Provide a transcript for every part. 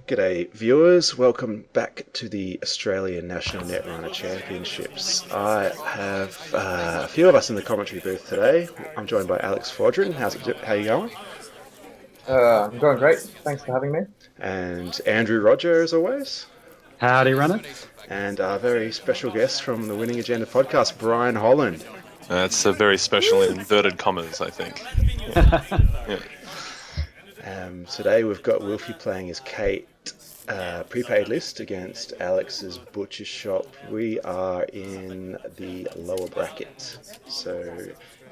G'day viewers, welcome back to the Australian National Netrunner Championships. I have a few of us in the commentary booth today. I'm joined by Alex Fordrin. How you going? I'm going great. Thanks for having me. And Andrew Roger, as always. Howdy, runner. And our very special guest from the Winning Agenda podcast, Brian Holland. It's a very special in inverted commas, I think. Yeah. Today we've got Wilfy playing his Kate prepaid list against Alex's Butcher Shop. We are in the lower bracket, so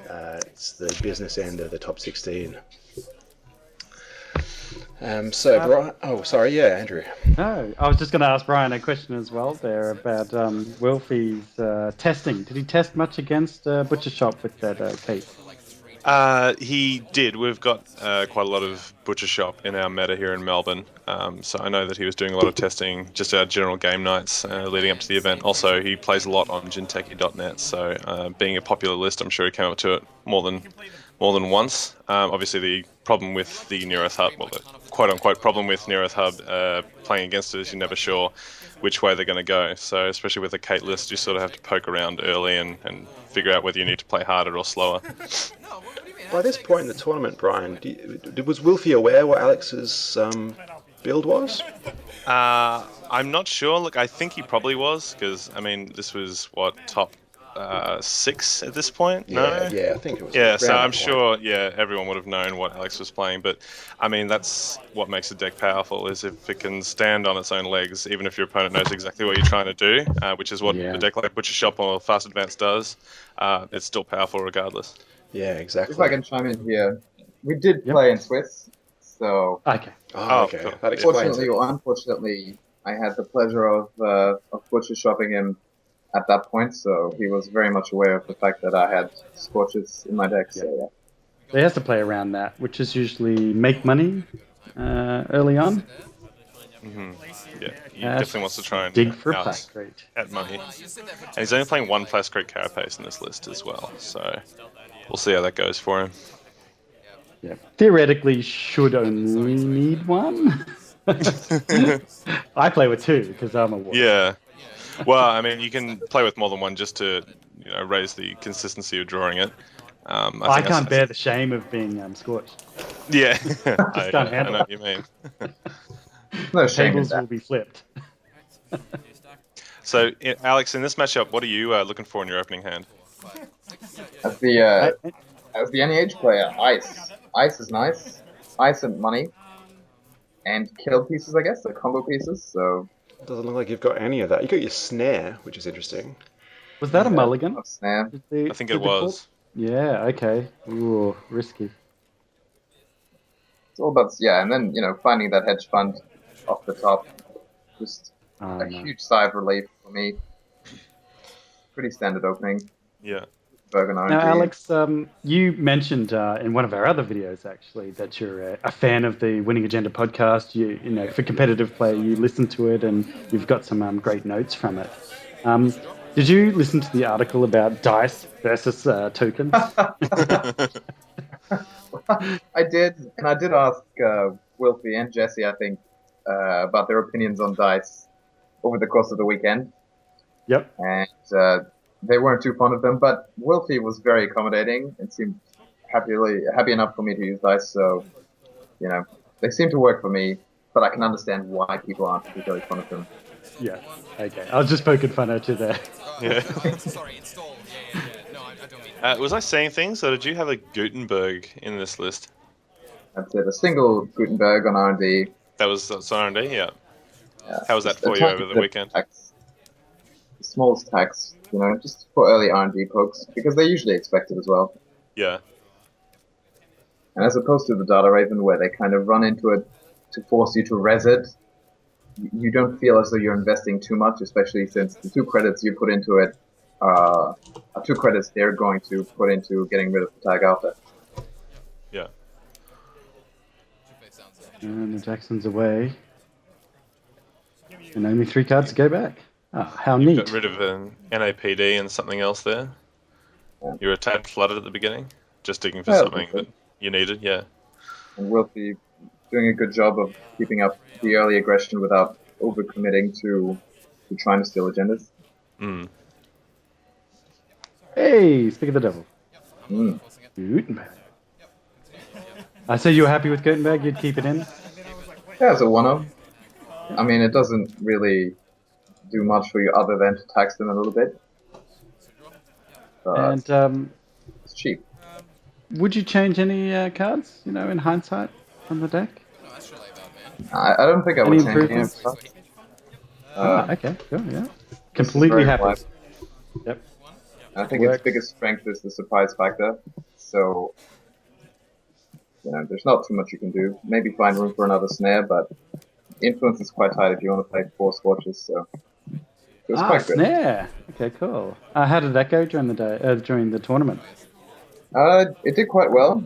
it's the business end of the top 16. Brian, Andrew. No, I was just going to ask Brian a question as well there about Wilfy's testing. Did he test much against Butcher Shop with that Kate? He did. We've got quite a lot of Butcher Shop in our meta here in Melbourne, so I know that he was doing a lot of testing just our general game nights leading up to the event. Also, he plays a lot on gintechie.net, so being a popular list, I'm sure he came up to it more than once. Obviously, the problem with the Near Earth Hub, well, the quote-unquote problem with Near Earth Hub playing against it is you're never sure which way they're going to go. So especially with a Kate list, you sort of have to poke around early and figure out whether you need to play harder or slower. By this point in the tournament, Brian, was Wilfy aware what Alex's build was? I'm not sure. Look, I think he probably was, because, I mean, this was, top 6 at this point? No? Yeah, I think it was. Yeah, so I'm sure, everyone would have known what Alex was playing, but, I mean, that's what makes a deck powerful, is if it can stand on its own legs, even if your opponent knows exactly what you're trying to do, which is what a deck like Butcher Shop or Fast Advance does, it's still powerful regardless. Yeah, exactly. If I can chime in here, we did play in Swiss, so... Okay. Oh, okay. Cool. That explains Fortunately it. or unfortunately, I had the pleasure of Butcher Shopping him at that point, so he was very much aware of the fact that I had Scorches in my deck, so yeah. So he has to play around that, which is usually make money early on. Mm-hmm. Yeah, he definitely wants to try and dig for a Plascrete. At money. And he's only playing one Plascrete Carapace in this list as well, so we'll see how that goes for him. Yeah. Theoretically, should only need one. I play with 2 because I'm a warrior. Yeah. Well, I mean, you can play with more than one just to, raise the consistency of drawing it. I can't bear the shame of being scorched. Yeah, I can't know handle what you mean. No shame in Tables that. will be flipped. So, Alex, in this matchup, what are you looking for in your opening hand? As the NEH player, Ice. Ice is nice. Ice and money. And kill pieces, I guess, the combo pieces, so... Doesn't look like you've got any of that. You got your snare, which is interesting. Was that a mulligan? Snare. I think it was. Yeah, okay. Ooh, risky. It's all about, and then, finding that hedge fund off the top. Just a huge sigh of relief for me. Pretty standard opening. Yeah. Burger Now, Alex, you mentioned in one of our other videos, actually, that you're a fan of the Winning Agenda podcast. You for competitive play, you listen to it and you've got some great notes from it. Did you listen to the article about dice versus tokens? I did, and I did ask Wilfy and Jesse, I think, about their opinions on dice over the course of the weekend. Yep. And they weren't too fond of them, but Wilfy was very accommodating and seemed happy enough for me to use dice, so, they seem to work for me, but I can understand why people aren't particularly fond of them. Yeah, okay. I was just poking fun at you there. Yeah. Was I saying things, or did you have a Gutenberg in this list? That's it, a single Gutenberg on R&D. That's R&D, yeah. Yeah. How was that for you over the weekend? The smallest tax, just for early R&D pokes, because they usually expect it as well. Yeah. And as opposed to the Data Raven, where they kind of run into it to force you to res it, you don't feel as though you're investing too much, especially since the 2 credits you put into it are 2 credits they're going to put into getting rid of the tag alpha. Yeah. And the Jackson's away. And only 3 cards to go back. Oh, how neat. Got rid of an NAPD and something else there. Yeah. You were a tad flooded at the beginning, just digging for something that you needed, yeah. And Wilfy doing a good job of keeping up the early aggression without overcommitting to trying to steal agendas. Mm. Hey, speak of the devil. Mm. Gutenberg. I said you were happy with Gutenberg, you'd keep it in? Yeah, it's a one-off. I mean, it doesn't really do much for you other than to tax them a little bit. But And it's cheap. would you change any cards, in hindsight from the deck? I don't think I Any would change any of improvements? stuff. Okay, cool, yeah. This is Completely very happy. flat. Yep. I think Works. its biggest strength is the surprise factor. So, there's not too much you can do. Maybe find room for another snare, but influence is quite tight if you want to play 4 scorches. So, it was quite good. Snare. Okay, cool. How did that go during the day? During the tournament? It did quite well.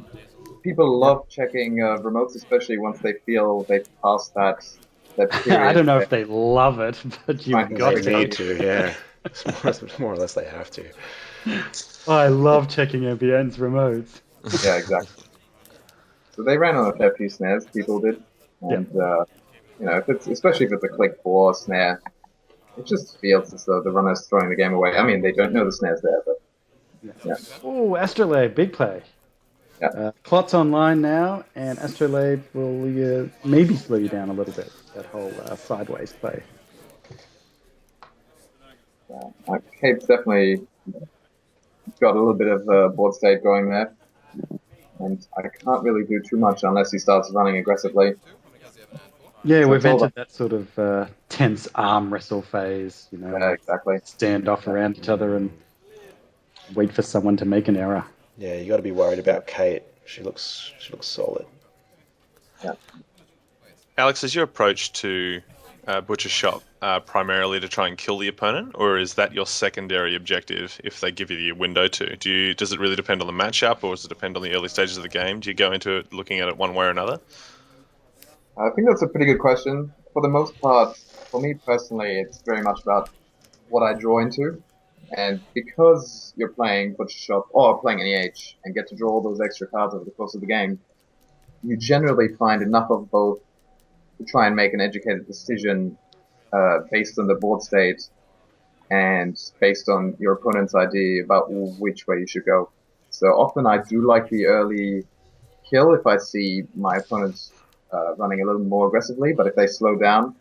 People love checking remotes, especially once they feel they've passed that period. I don't know if they love it, but you've Right, got They to. need to, yeah. It's more or less they have to. I love checking MBN's remotes. Yeah, exactly. So they ran on a fair few snares, people did. And, especially if it's a click 4 snare, it just feels as though the runner's throwing the game away. I mean, they don't know the snare's there, but yeah. Oh, Astrolabe, big play. Yeah. Clot's online now, and Astrolabe will maybe slow you down a little bit, that whole sideways play. Kate's definitely got a little bit of board state going there. And I can't really do too much unless he starts running aggressively. Yeah, So we've it's all entered that sort of tense arm wrestle phase, Yeah, exactly. stand off around each other and wait for someone to make an error. Yeah, you got to be worried about Kate. She looks solid. Yeah. Alex, is your approach to Butcher Shop primarily to try and kill the opponent, or is that your secondary objective if they give you the window to? Does it really depend on the matchup, or does it depend on the early stages of the game? Do you go into it looking at it one way or another? I think that's a pretty good question. For the most part, for me personally, it's very much about what I draw into. And because you're playing Butcher Shop or playing NEH and get to draw all those extra cards over the course of the game, you generally find enough of both to try and make an educated decision based on the board state and based on your opponent's idea about which way you should go. So often I do like the early kill if I see my opponents running a little more aggressively, but if they slow down,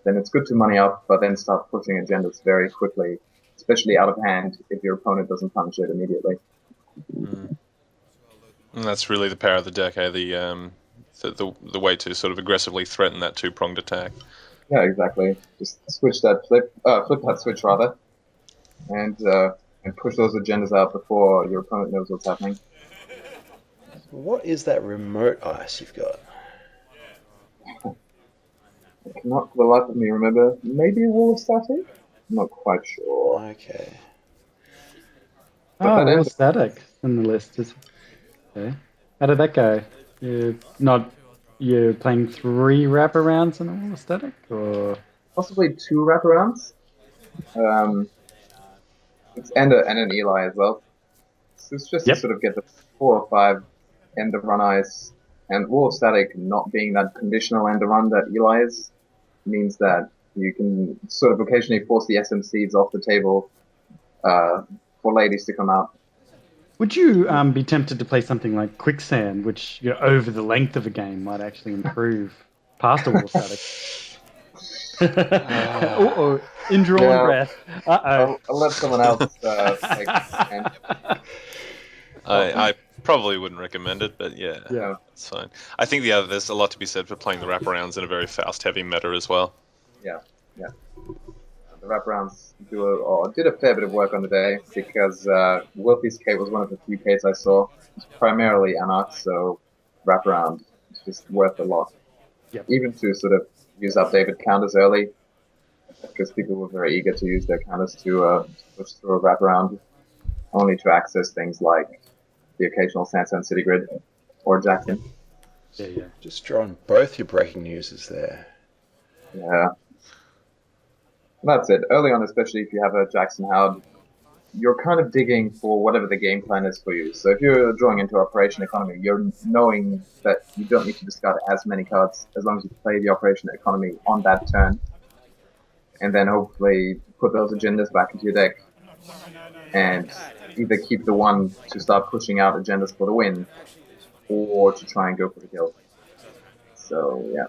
then it's good to money up, but then start pushing agendas very quickly, especially out of hand if your opponent doesn't punish it immediately. Mm. And that's really the power of the deck, eh? The way to sort of aggressively threaten that two-pronged attack. Yeah, exactly. Just switch that flip that switch rather, and push those agendas out before your opponent knows what's happening. What is that remote ice you've got? I cannot for the life of me remember. Maybe a wall of static? I'm not quite sure. Okay. But Oh, that all ends- static in the list. Okay. How did that go? You're playing 3 wraparounds in all static, or Possibly 2 wraparounds. It's and an Eli as well. So it's just Yep. to sort of get the 4 or 5 end of run ice, and wall of static not being that conditional end of run that Eli is, means that you can sort of occasionally force the SMCs off the table for ladies to come out. would you be tempted to play something like Quicksand, which over the length of a game might actually improve past a wall static? Uh-oh, indrawn Yeah. breath. Uh-oh. I'll let someone else take and I probably wouldn't recommend it, but yeah, Yeah. it's fine. I think there's a lot to be said for playing the wraparounds in a very fast-heavy meta as well. the wraparounds did a fair bit of work on the day because Wilfy's Kate was one of the few Kates I saw. It's primarily Anarch, so wraparound is just worth a lot. Yep. Even to sort of use up David counters early, because people were very eager to use their counters to push through a wraparound, only to access things like the occasional Sansan City Grid or Jackson. Yeah. Just drawing both your breaking newses there. Yeah. And that's it. Early on, especially if you have a Jackson Howard, you're kind of digging for whatever the game plan is for you. So if you're drawing into Operation Economy, you're knowing that you don't need to discard as many cards as long as you play the Operation Economy on that turn, and then hopefully put those agendas back into your deck, and either keep the one to start pushing out agendas for the win, or to try and go for the kill. So yeah.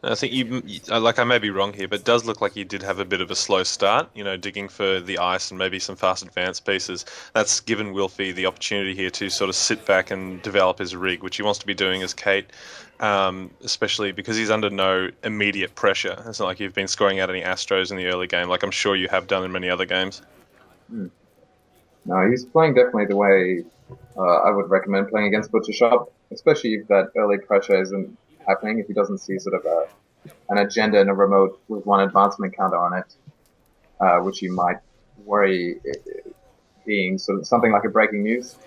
I think I may be wrong here, but it does look like you did have a bit of a slow start, digging for the ice and maybe some fast advance pieces. That's given Wilfy the opportunity here to sort of sit back and develop his rig, which he wants to be doing as Kate, especially because he's under no immediate pressure. It's not like you've been scoring out any Astros in the early game, like I'm sure you have done in many other games. No, he's playing definitely the way I would recommend playing against Butcher Shop, especially if that early pressure isn't happening, if he doesn't see sort of an agenda in a remote with one advancement counter on it, which you might worry being sort of something like a breaking news.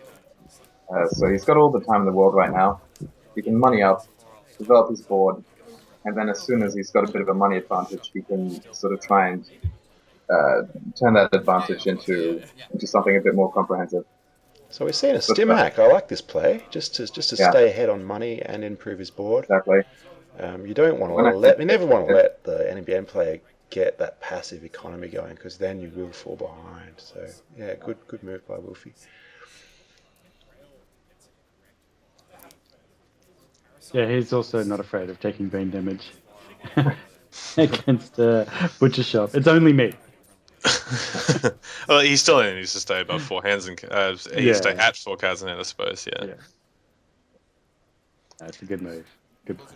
So he's got all the time in the world right now. He can money up, develop his board, and then as soon as he's got a bit of a money advantage, he can sort of try and turn that advantage into something a bit more comprehensive. So we're seeing a stim hack. I like this play, just to stay ahead on money and improve his board. Exactly. You don't want to you never want to let the NBN player get that passive economy going, because then you will fall behind. So yeah, good move by Wilfy. Yeah, he's also not afraid of taking brain damage against Butcher Shop. It's only me. Well, he still needs to stay above 4 hands and stay at 4 cards in hand, I suppose. Yeah. That's a good move. Good play.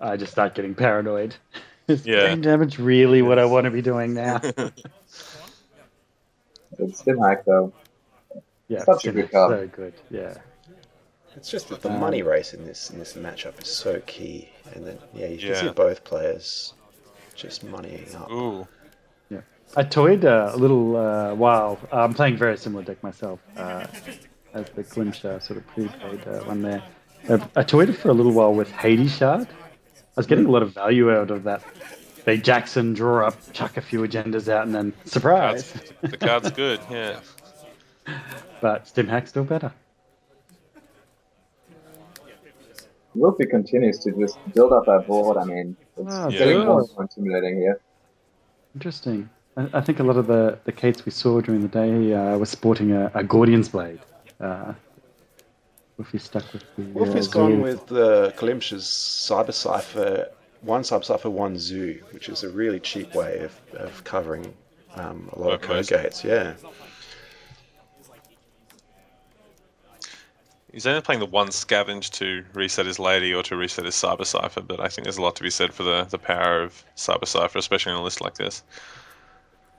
I just start getting paranoid. Is brain damage really what I want to be doing now? It's stim hack though. Yeah, such a good card. So good. Yeah. It's just that the money race in this matchup is so key, and then you can see both players just moneying up. Ooh. Yeah. I toyed a little while. I'm playing a very similar deck myself as the Glimsha sort of prepaid one there. I toyed it for a little while with Hades Shard. I was getting a lot of value out of that. Big Jackson, draw up, chuck a few agendas out, and then surprise. The card's good, yeah. But Stim Hack's still better. Wilfy continues to just build up that board. I mean, it's getting more and more intimidating here. Interesting. I think a lot of the Kates we saw during the day were sporting a Gordian's Blade. Wilfy's stuck with the... Wilfy's gone with the Kalimsha's Cyber Cipher, one Cyber Cipher, one Zoo, which is a really cheap way of covering a lot of code gates, He's only playing the one Scavenge to reset his Lady or to reset his Cyber Cipher, but I think there's a lot to be said for the power of Cyber Cipher, especially in a list like this.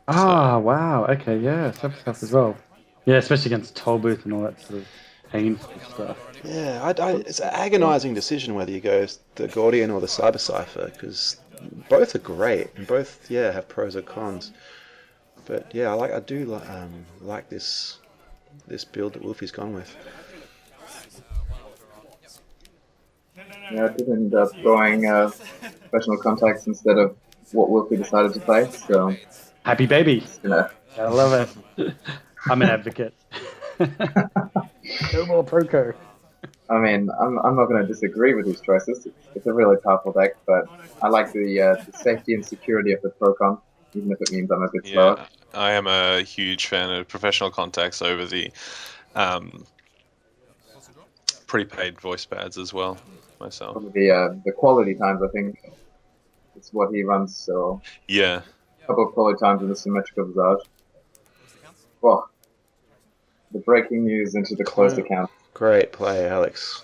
Wow. Okay, yeah, Cyber Cipher as well. Yeah, especially against Tollbooth and all that sort of painful stuff. Yeah, it's an agonising decision whether you go the Gordian or the Cyber Cipher, because both are great and both have pros or cons. But yeah, I do like this build that Wilfy's gone with. Yeah, I did end up going professional contacts instead of what Wilfy decided to play. So happy baby. I love it. I'm an advocate. No more Proco. I mean, I'm not going to disagree with these choices. It's a really powerful deck, but I like the safety and security of the Procon, even if it means I'm a bit slower. I am a huge fan of professional contacts over the prepaid voice pads as well, myself. Probably the quality times, I think, it's what he runs, so... Yeah. A couple of quality times in the Symmetrical Visage. Well, the breaking news into the closed account. Great play, Alex.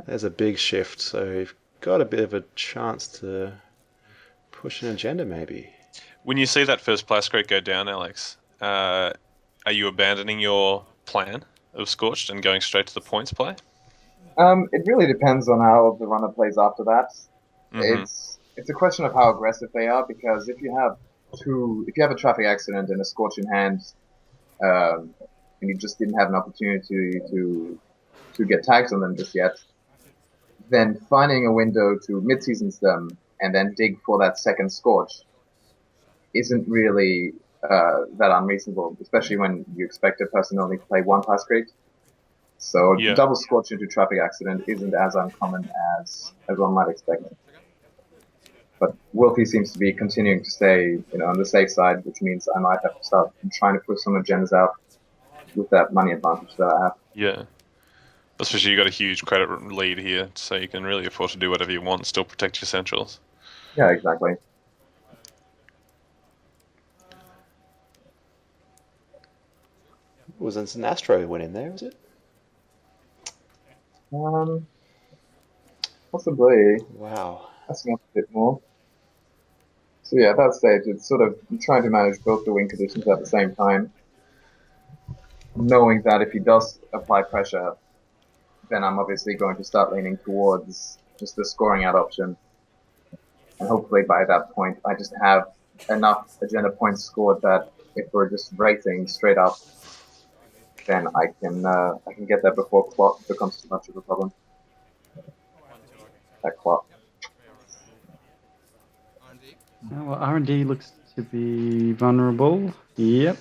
There's a big shift, so you've got a bit of a chance to push an agenda, maybe. When you see that first Plascrate go down, Alex, are you abandoning your plan of Scorched and going straight to the points play? It really depends on how the runner plays after that. Mm-hmm. It's a question of how aggressive they are, because if you have a traffic accident and a Scorch in hand, and you just didn't have an opportunity to get tags on them just yet, then finding a window to mid-seasons them and then dig for that second Scorch isn't really that unreasonable, especially when you expect a person only to play one pass create. So Yeah. double scorch into traffic accident isn't as uncommon as one might expect. But Wilfy seems to be continuing to stay, on the safe side, which means I might have to start trying to push some agendas out with that money advantage that I have. Yeah. Especially you got a huge credit lead here, so you can really afford to do whatever you want, still protect your centrals. Yeah, exactly. Wasn't an Astro win in there, was it? Possibly. Wow. That's not a bit more. So yeah, at that stage, it's sort of trying to manage both the win conditions at the same time, knowing that if he does apply pressure, then I'm obviously going to start leaning towards just the scoring out option. And hopefully by that point, I just have enough agenda points scored that if we're just racing straight up, then I can get there before clock becomes too much of a problem. That clock. Well, R&D looks to be vulnerable. Yep.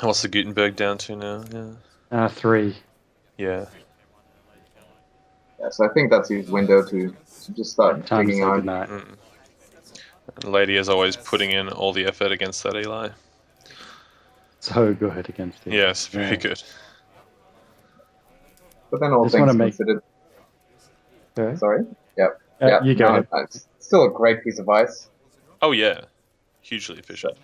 What's the Gutenberg down to now? Yeah. 3. Yeah. Yeah, so I think that's his window to just start Time to digging say out. goodnight. Lady is always putting in all the effort against that Eli. So good against it. Yes, very good. But then all Just things wanna make- considered. Okay. Sorry? Yep. Yeah, You go ahead. It's still a great piece of ice. Oh yeah, hugely efficient.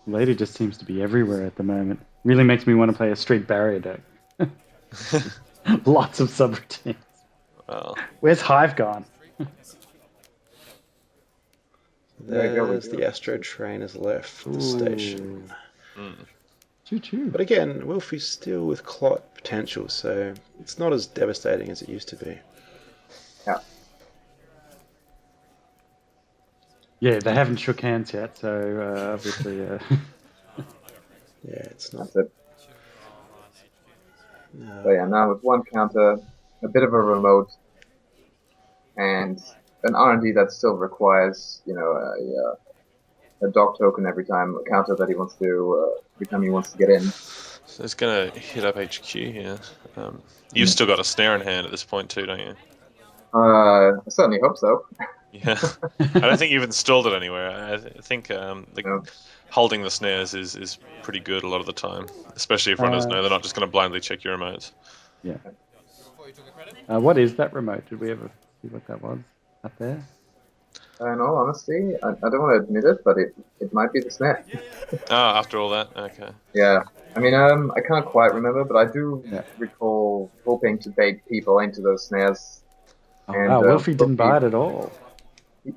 Lady just seems to be everywhere at the moment. Really makes me want to play a street barrier deck. Lots of subroutines. Well, Where's Hive gone? There's the Astro trainers left the station. Choo-choo. But again, Wilfy's still with clot potential, so it's not as devastating as it used to be. Yeah. Yeah, they haven't shook hands yet, so obviously... Yeah, it's not. That's it. So yeah, now with one counter, a bit of a remote, and an R&D that still requires, a dog token every time, a counter that he wants to, every time he wants to get in. so it's gonna hit up HQ here. You've still got a snare in hand at this point too, don't you? I certainly hope so. Yeah. I don't think you've installed it anywhere. I think holding the snares is pretty good a lot of the time, especially if runners know they're not just going to blindly check your remotes. Yeah. What is that remote? Did we ever see what that was up there? In all honesty, I don't want to admit it, but it might be the snare. Ah, after all that, okay. Yeah. I mean, I can't quite remember, but I do recall hoping to bait people into those snares. Oh, And, wow, Wilfy didn't buy it at all.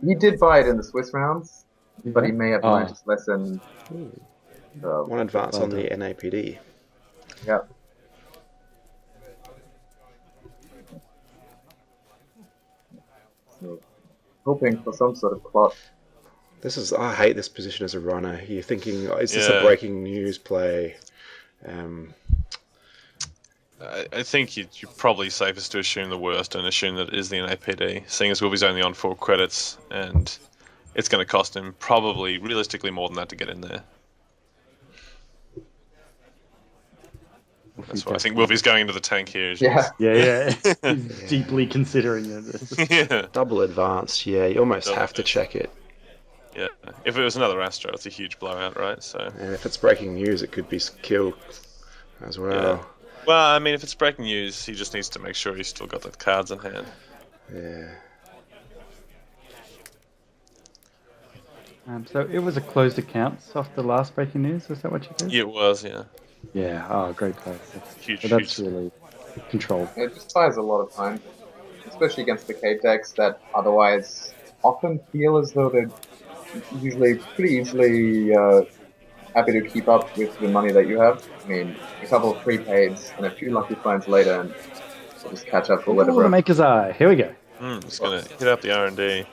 He did buy it in the Swiss rounds, but he may have learned his lesson. One advance on the NAPD. Yeah. So, hoping for some sort of clot. I hate this position as a runner. You're thinking, is this a breaking news play? I think you're probably safest to assume the worst and assume that it is the NAPD, seeing as Wilby's only on 4 credits, and it's going to cost him probably, realistically, more than that to get in there. That's why I think Wilby's going into the tank here. Yeah. He's deeply considering it. Yeah. Double advance, yeah, you almost have to check it. Yeah. If it was another Astro, it's a huge blowout, right? So. And if it's breaking news, it could be kill as well. Yeah. Well, I mean, if it's breaking news, he just needs to make sure he's still got the cards in hand. Yeah. So it was a closed account off the last breaking news. Was that what you did? Yeah, it was, yeah. Yeah. Oh, great play. That's really controlled. It just buys a lot of time, especially against the cave decks that otherwise often feel as though they're usually pretty easily happy to keep up with the money that you have. I mean, a couple of prepaids and a few lucky finds later, and we'll just catch up for Oh, whatever. the Maker's Eye. Here we go. He's going to hit up the R&D.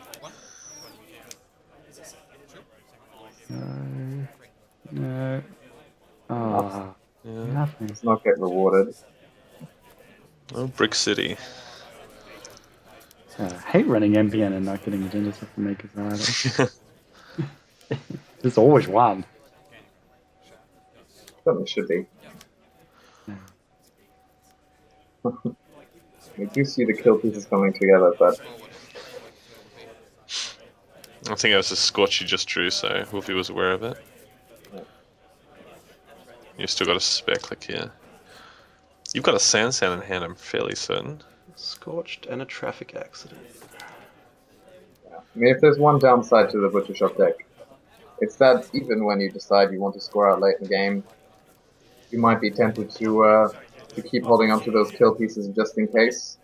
No. Oh, nothing. Let's not get rewarded. Oh, Brick City. I hate running MPN and not getting agendas off the makers either. There's always one. Certainly should be. We do see the kill pieces coming together, but I think it was a scorch you just drew, so Wilfy was aware of it. You've still got a spare click here. You've got a sand in hand, I'm fairly certain. Scorched and a traffic accident. I mean, if there's one downside to the Butcher Shop deck, it's that even when you decide you want to score out late in the game, you might be tempted to keep holding on to those kill pieces just in case.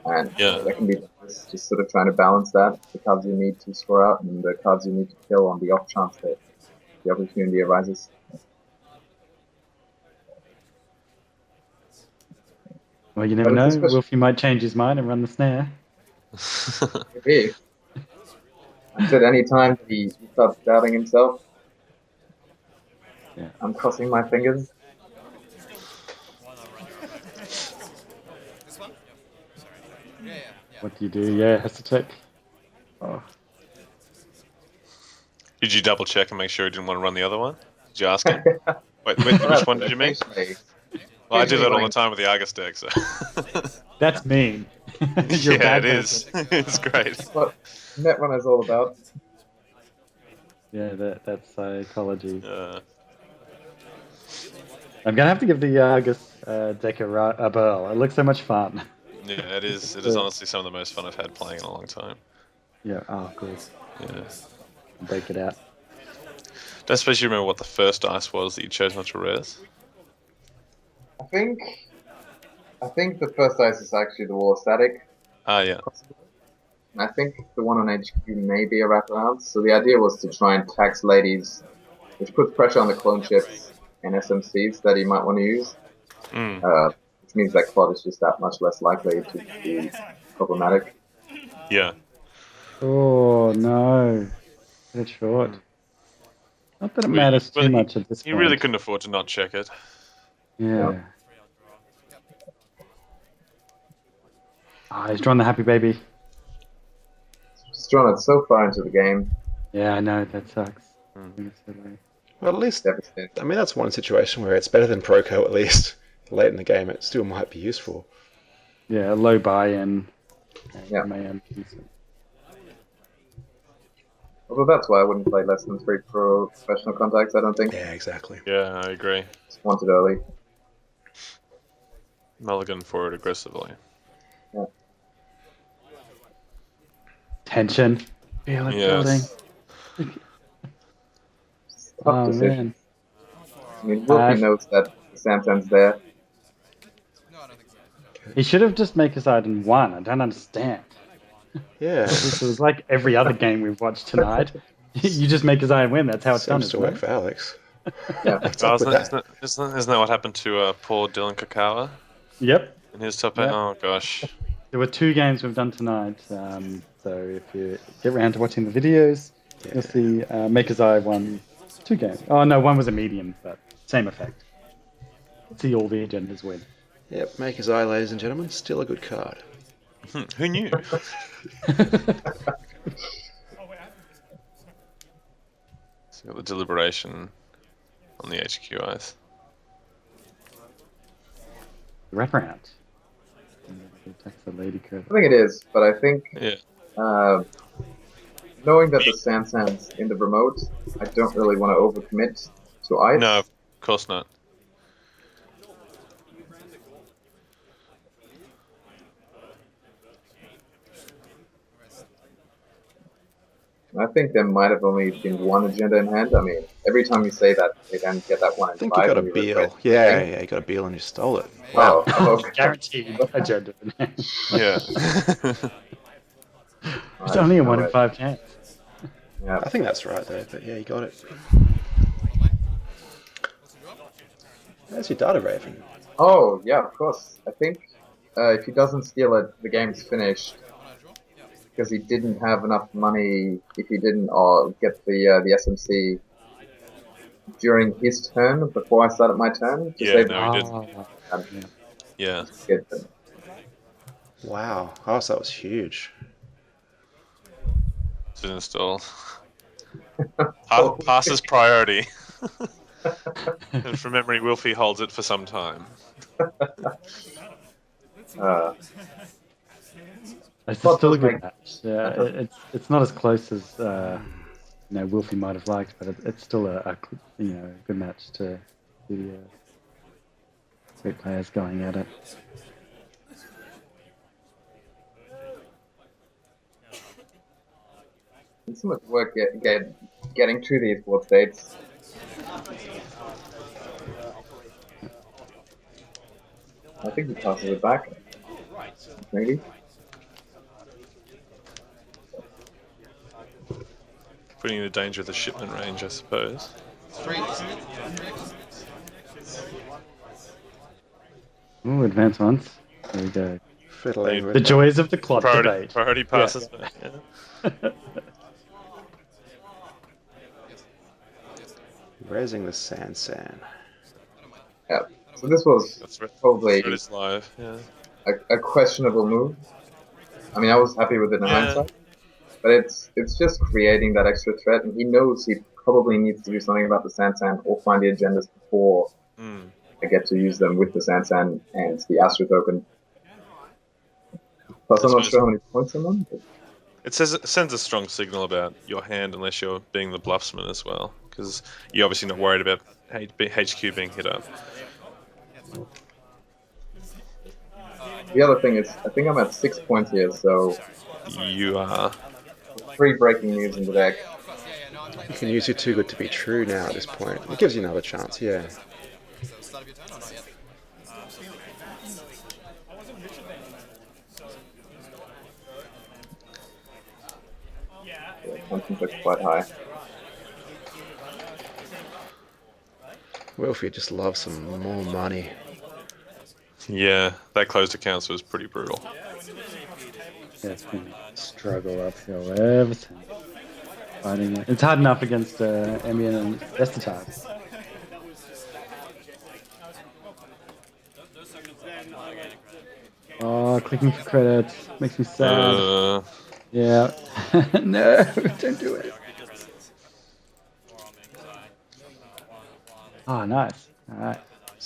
And that can be just sort of trying to balance that, the cards you need to score out and the cards you need to kill on the off chance that the opportunity arises. Well, you never know. Wilfy might change his mind and run the snare. Maybe. I said any time he starts doubting himself, I'm crossing my fingers. What do you do? Yeah, has to check. Oh. Did you double check and make sure he didn't want to run the other one? Did you ask him? Wait, which one did you mean? Well, I do that all the time with the Argus deck, so. That's mean. Yeah, it is. It's great. That's what Netrunner's all about. Yeah, that's psychology. I'm gonna have to give the Argus deck a burl. It looks so much fun. Yeah, it is. It is honestly some of the most fun I've had playing in a long time. Yeah. Oh, cool. Yeah. Break it out. Don't suppose you remember what the first ice was that you chose not to res? I think the first ice is actually the Wall of Static. Ah, yeah. I think the one on HQ may be a wraparound. So the idea was to try and tax ladies, which puts pressure on the clone ships and SMCs that he might want to use. Which means that Clot is just that much less likely to be problematic. Yeah. Oh, no. Get it short. Not that it matters too much at this point. You really couldn't afford to not check it. Yeah. Ah, he's drawn the happy baby. He's drawn it so far into the game. Yeah, I know, that sucks. Well, at least, I mean, that's one situation where it's better than Proco, at least. Late in the game, it still might be useful. Yeah, low buy-in. Yeah. Decent. Although that's why I wouldn't play less than 3 professional contacts, I don't think. Yeah, exactly. Yeah, I agree. Just want it early. Mulligan forward aggressively. Yeah. Tension. Feel it building. Tough decision. I mean, Wilfy knows that the Santan's there. He should have just make his side and won. I don't understand. Yeah. This was like every other game we've watched tonight. You just make his eye and win. That's how it's done. Seems to work for Alex. Yeah. Isn't that what happened to poor Dylan Kakawa? Yep. In his top 8? Oh, gosh. There were 2 games we've done tonight. So if you get around to watching the videos, you'll see Maker's Eye won 2 games. Oh, no, one was a medium, but same effect. See all the agendas win. Yep, Maker's Eye, ladies and gentlemen, still a good card. Who knew? So got the deliberation on the HQ eyes. Wraparound. Attacks the lady curve. I think it is, but I think knowing that the Sansan's in the remote, I don't really want to overcommit to ice. No, of course not. I think there might have only been one agenda in hand. I mean, every time you say that, they then get that one in I think 5. you got a Beal. Yeah, you got a Beal and you stole it. Wow. Guaranteed agenda. Yeah. It's only a 1 in 5 chance. Yeah. I think that's right, though, but yeah, you got it. There's your data raven. Oh, yeah, of course. I think if he doesn't steal it, the game's finished. Because he didn't have enough money, if he didn't get the SMC during his turn, before I started my turn. Yeah, no, he didn't. Yeah. Wow. Oh, so that was huge. To install. Oh. Passes priority. And from memory, Wilfy holds it for some time. It's But still a those good make- match. Yeah, it's not as close as Wilfy might have liked, but it's still a good match to the great players going at it. It's so much work getting to these board states. I think he passes it back. Maybe. Putting in the danger of the shipment range, I suppose. Ooh, advance once. There we go. Fiddling with The joys of the clod Priority, debate. priority passes back. Yeah. raising the San. Yeah. So this was That's probably Thread is live. Yeah. a questionable move. I mean, I was happy with it in hindsight, but it's just creating that extra threat, and he knows he probably needs to do something about the Sansan or find the agendas before I get to use them with the Sansan and the Astra token. Plus, I'm not sure how many points I'm on. But It sends a strong signal about your hand unless you're being the bluffsman as well, because you're obviously not worried about HQ being hit up. the other thing is, I think I'm at 6 points here, so You are. 3 breaking news in the deck. You can use your too good to be true now at this point. It gives you another chance, yeah. Something looks quite high. Wilfy just loves some more money. Yeah, that closed accounts was pretty brutal. Yeah, it's been a struggle uphill ever since. Fighting it. It's hard enough against Ambien and Estetar. Oh, clicking for credits makes me sad. Yeah. No, don't do it. Oh, nice. All right.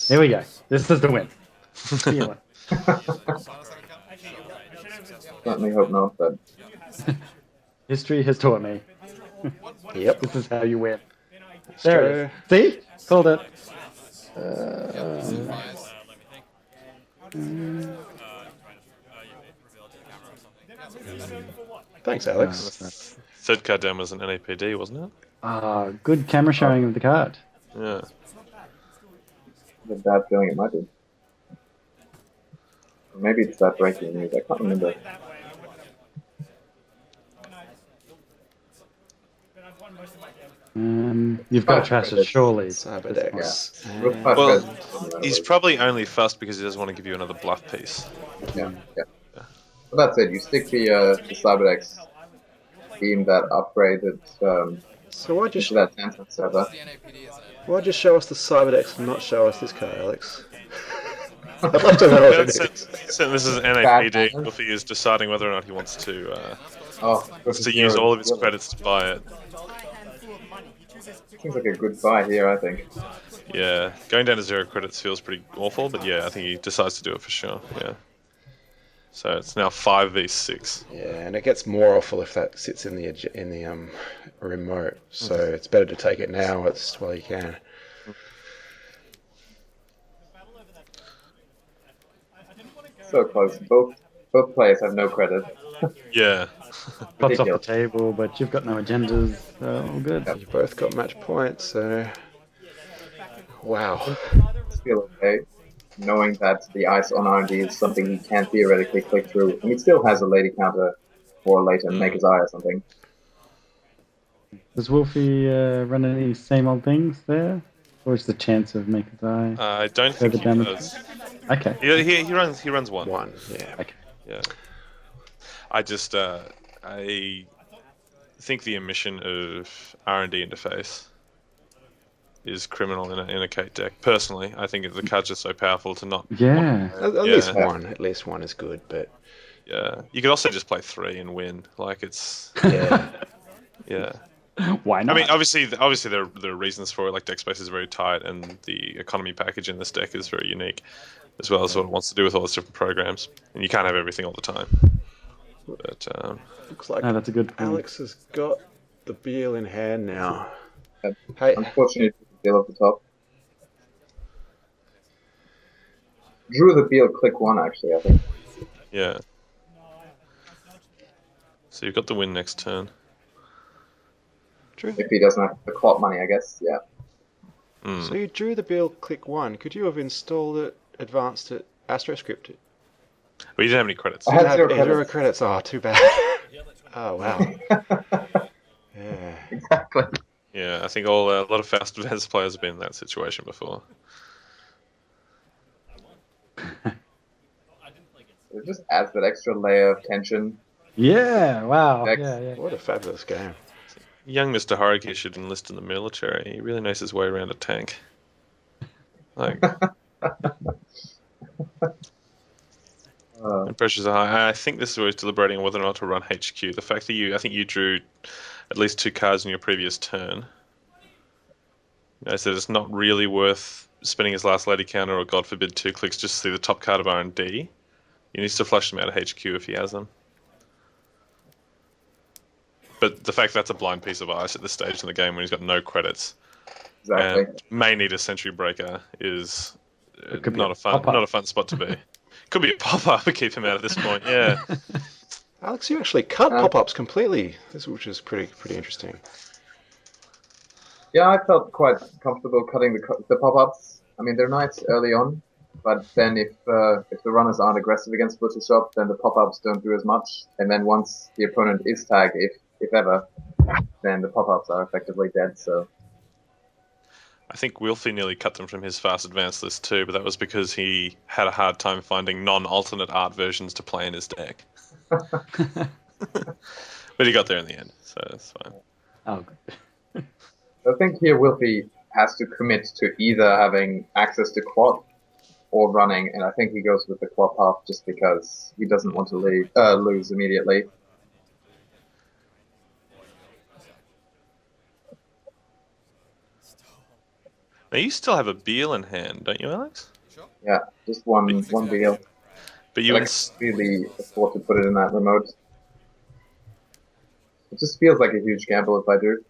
Here we go. This is the win. Feel it. Certainly hope not, but History has taught me. Yep. This is how you win. There it is. See? Called it. Thanks, Alex. Third card down was an NAPD, wasn't it? Ah, good camera showing of the card. Yeah. I have a bad feeling it might be. Or maybe it's that breaking news. I can't remember. You've got to trash it, surely. Cyberdex. Yeah. Well, he's probably only fussed because he doesn't want to give you another bluff piece. Yeah. But that's it. You stick the Cyberdex beam that upgraded So why'd you, into that Sansan server. why'd you show us the Cyberdex and not show us this card, Alex? I'd love to know what it is. So this is NAPD. Wilfy is deciding whether or not he wants to use all of his credits to buy it. Seems like a good buy here, I think. Yeah, going down to 0 credits feels pretty awful, but yeah, I think he decides to do it for sure. Yeah. So it's now 5v6. Yeah, and it gets more awful if that sits in the remote. So it's better to take it now while you can. So close. Both players have no credit. Yeah. Pots off the table, but you've got no agendas. All good. You've both got match points, so... Wow. I feel okay, knowing that the ice on R&D is something he can theoretically click through, and he still has a lady counter for later, make his eye or something. Does Wilfy run any same old things there? Or is the chance of make his eye? I don't think he does. Okay. He runs one. One, yeah. Okay. Yeah. I just I think the omission of R&D interface is criminal in a Kate deck. Personally, I think the cards are so powerful to not. Yeah. At least one is good, but Yeah, you could also just play 3 and win. Like it's Yeah. yeah. Why I not? mean, obviously there are reasons for it. Like deck space is very tight, and the economy package in this deck is very unique, as well as what it wants to do with all its different programs. And you can't have everything all the time. But Looks like No, that's a good point. Alex has got the Beal in hand now. Yeah. Hey, Unfortunately, Beal at the top. Drew the Beal click 1, actually, I think. yeah. So you've got the win next turn. Drew. If he doesn't have the clot money, I guess, yeah. So you drew the Beal click 1. Could you have installed it, advanced it, AstroScript it? But you didn't have any credits. I had Didn't 0 have zero credits. credits. Oh, too bad. Oh, wow. Yeah. Exactly. Yeah, I think a lot of fast advanced players have been in that situation before. It just adds that extra layer of tension. Yeah, wow. Next. Yeah. What a fabulous game. Young Mr. Haruki should enlist in the military. He really knows his way around a tank. Like, and pressures are high. I think this is where he's deliberating on whether or not to run HQ. The fact that I think you drew at least 2 cards in your previous turn. So it's not really worth spending his last lady counter or, God forbid, 2 clicks just to see the top card of R&D. He needs to flush them out of HQ if he has them. But the fact that's a blind piece of ice at this stage in the game when he's got no credits Exactly. and may need a Sentry Breaker is could be not a a fun pop-up. spot to be. Could be a pop-up to keep him out at this point. Yeah. Alex, you actually cut pop-ups completely, which is pretty interesting. Yeah, I felt quite comfortable cutting the pop-ups. I mean, they're nice early on, but then if the runners aren't aggressive against Butcher Shop, then the pop-ups don't do as much. And then once the opponent is tagged, if ever, then the pop-ups are effectively dead. So I think Wilfy nearly cut them from his fast advanced list too, but that was because he had a hard time finding non-alternate art versions to play in his deck. But he got there in the end, so that's fine. Oh, I think here Wilfy has to commit to either having access to quad or running, and I think he goes with the quad path just because he doesn't want to lose immediately. Now you still have a Beal in hand, don't you, Alex? Yeah, just one deal. But you I can't really afford to put it in that remote. It just feels like a huge gamble if I do.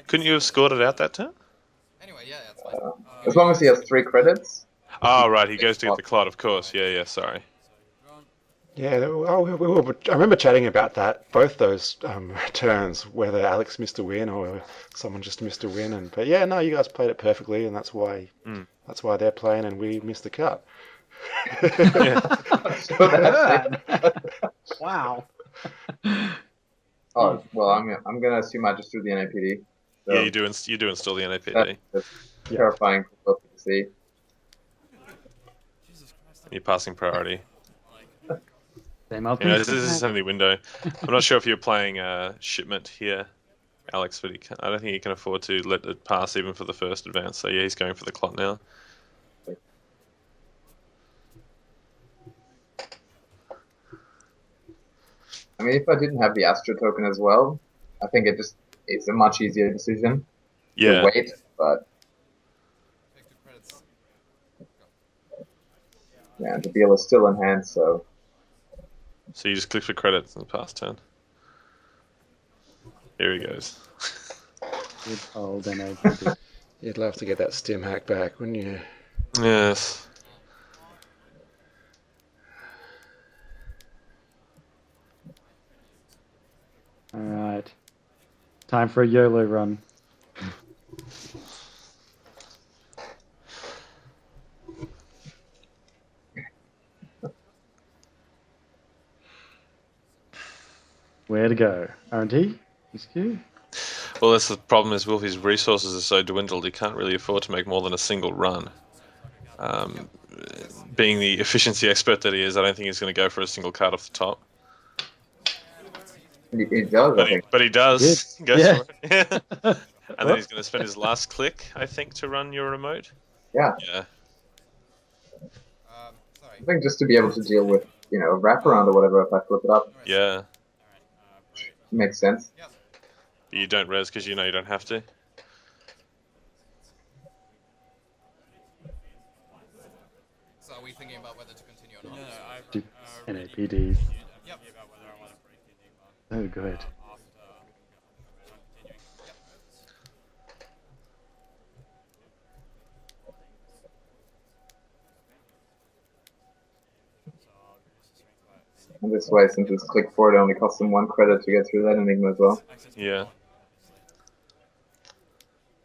couldn't you have scored it out that turn? As long as he has 3 credits. Oh, right, he goes to get the clot, of course. Yeah, sorry. Yeah, I remember chatting about that, both those turns, whether Alex missed a win or someone just missed a win. But yeah, no, you guys played it perfectly, and that's why they're playing and we missed the cut. wow. Oh well, I'm gonna assume I just drew the NAPD. So Yeah, you do install the NAPD. that's terrifying for both to see. You're passing priority. Same old This is a window. I'm not sure if you're playing shipment here, Alex, but I don't think he can afford to let it pass even for the first advance. So yeah, he's going for the clot now. I mean, if I didn't have the Astra token as well, I think it's a much easier decision Yeah. to wait. But yeah, the deal is still in hand, so. So you just click for credits in the past turn. Here he goes. Good old NAPD. You'd love to get that stim hack back, wouldn't you? Yes. All right. Time for a YOLO run. Where to go? R&D? HQ? Well, that's the problem is Wilfy's resources are so dwindled, he can't really afford to make more than a single run. Being the efficiency expert that he is, I don't think he's going to go for a single card off the top. He does, I think. But he does. Good. Goes Yeah. for it. And then he's going to spend his last click, I think, to run your remote. Yeah. Yeah. I think just to be able to deal with a wraparound or whatever if I flip it up. Yeah. Makes sense. But you don't res because you know you don't have to. So are we thinking about whether to continue or not? NAPDs. Yep. Oh, good. And this way, since it's click 4, it only costs them 1 credit to get through that enigma as well. Yeah.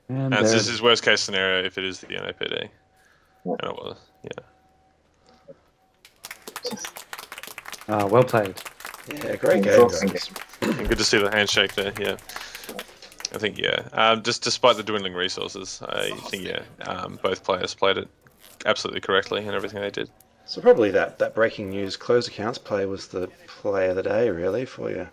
And And this is worst case scenario if it is the NAPD. Yeah. And it was. Yeah. well played. Yeah, great It's game, awesome. guys. And good to see the handshake there. Yeah. I think just despite the dwindling resources, I think both players played it absolutely correctly in everything they did. So probably that breaking news closed accounts play was the play of the day, really, for you.